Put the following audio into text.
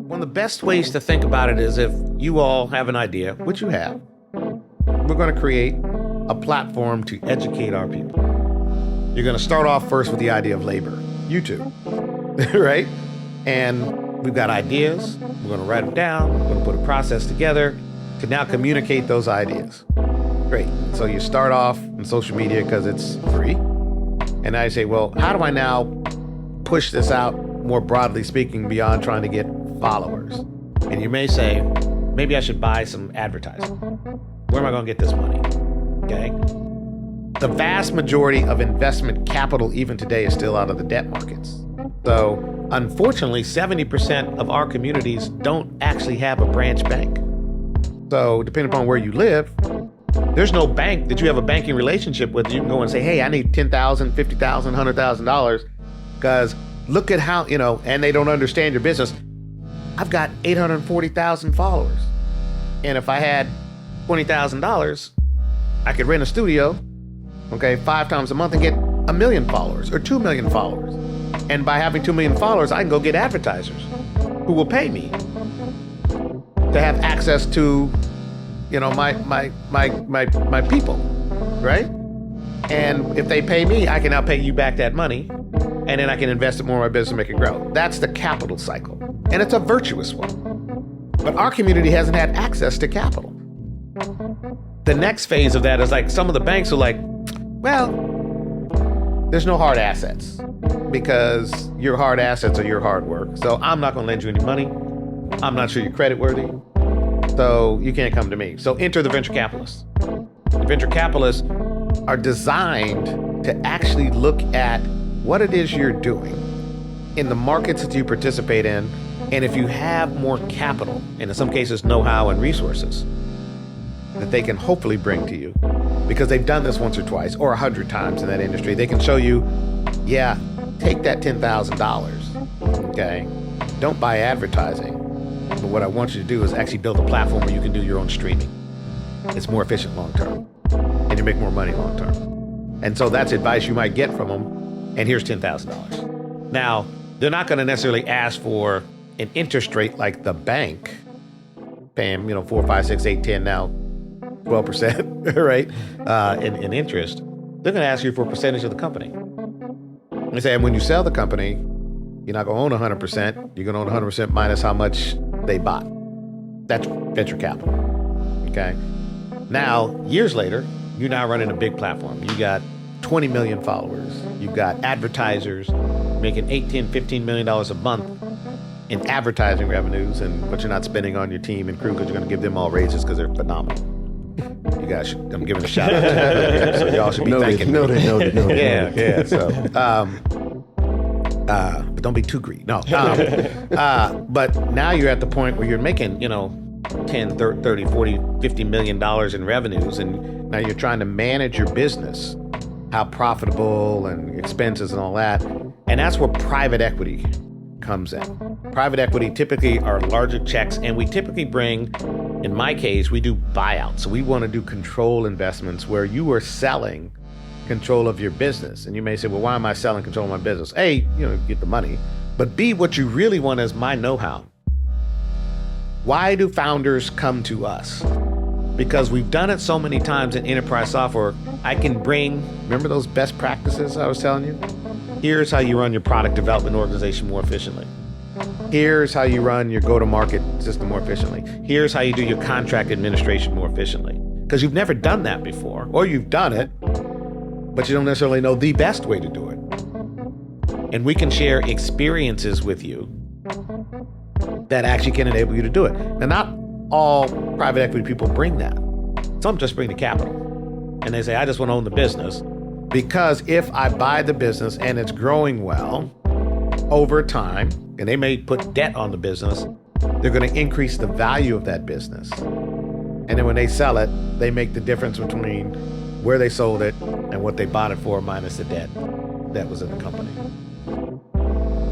One of the best ways to think about it is if you all have an idea, which you have, we're going to create a platform to educate our people. You're going to start off first with the idea of labor, you two, right? And we've got ideas. We're going to write them down. We're going to put a process together to now communicate those ideas. Great. So you start off in social media because it's free. And now you say, well, how do I now push this out more broadly speaking beyond trying to get followers? And you may say, maybe I should buy some advertising. Where am I going to get this money? Okay. The vast majority of investment capital even today is still out of the debt markets. So unfortunately, 70% of our communities don't actually have a branch bank. So depending upon where you live, there's no bank that you have a banking relationship with. You can go and say, hey, I need $10,000, $50,000, $100,000 because look at how, and they don't understand your business. I've got 840,000 followers. And if I had $20,000, I could rent a studio, 5 times a month and get 1 million followers or 2 million followers. And by having 2 million followers, I can go get advertisers who will pay me to have access to, my people, right? And if they pay me, I can now pay you back that money, and then I can invest it more in my business and make it grow. That's the capital cycle, and it's a virtuous one. But our community hasn't had access to capital. The next phase of that is like some of the banks are like, well, there's no hard assets because your hard assets are your hard work. So I'm not going to lend you any money. I'm not sure you're credit worthy. So you can't come to me. So enter the venture capitalists. The venture capitalists are designed to actually look at what it is you're doing in the markets that you participate in. And if you have more capital, and in some cases know-how and resources, that they can hopefully bring to you because they've done this once or twice or 100 times in that industry. They can show you, yeah, take that $10,000, okay? Don't buy advertising. But what I want you to do is actually build a platform where you can do your own streaming. It's more efficient long-term and you make more money long-term. And so that's advice you might get from them. And here's $10,000. Now, they're not going to necessarily ask for an interest rate like the bank, paying, 4, 5, 6, 8, 10, now 12%, right? In interest. They're going to ask you for a percentage of the company. They say, and when you sell the company, you're not going to own 100%. You're going to own 100% minus how much they bought. That's venture capital, okay? Now, years later, you're now running a big platform. You got 20 million followers. You've got advertisers making $8, $10, $15 million a month in advertising revenues, and what you're not spending on your team and crew because you're going to give them all raises because they're phenomenal. You guys should, I'm giving a shout out to them. So y'all should be thanking me. Noted. Yeah. So, but don't be too greedy. No. But now you're at the point where you're making, 10, 30, 40, 50 million dollars in revenues, and now you're trying to manage your business, how profitable and expenses and all that. And that's where private equity comes in. Private equity typically are larger checks, and we typically bring, in my case, we do buyouts. So we want to do control investments where you are selling control of your business. And you may say, well, why am I selling control of my business? A, get the money, but B, what you really want is my know-how. Why do founders come to us? Because we've done it so many times in enterprise software. I can bring, remember those best practices I was telling you? Here's how you run your product development organization more efficiently. Here's how you run your go-to-market system more efficiently. Here's how you do your contract administration more efficiently. Because you've never done that before, or you've done it, but you don't necessarily know the best way to do it. And we can share experiences with you that actually can enable you to do it. Now, not all private equity people bring that. Some just bring the capital. And they say, I just want to own the business. Because if I buy the business and it's growing well over time, and they may put debt on the business, they're going to increase the value of that business. And then when they sell it, they make the difference between where they sold it and what they bought it for minus the debt that was in the company.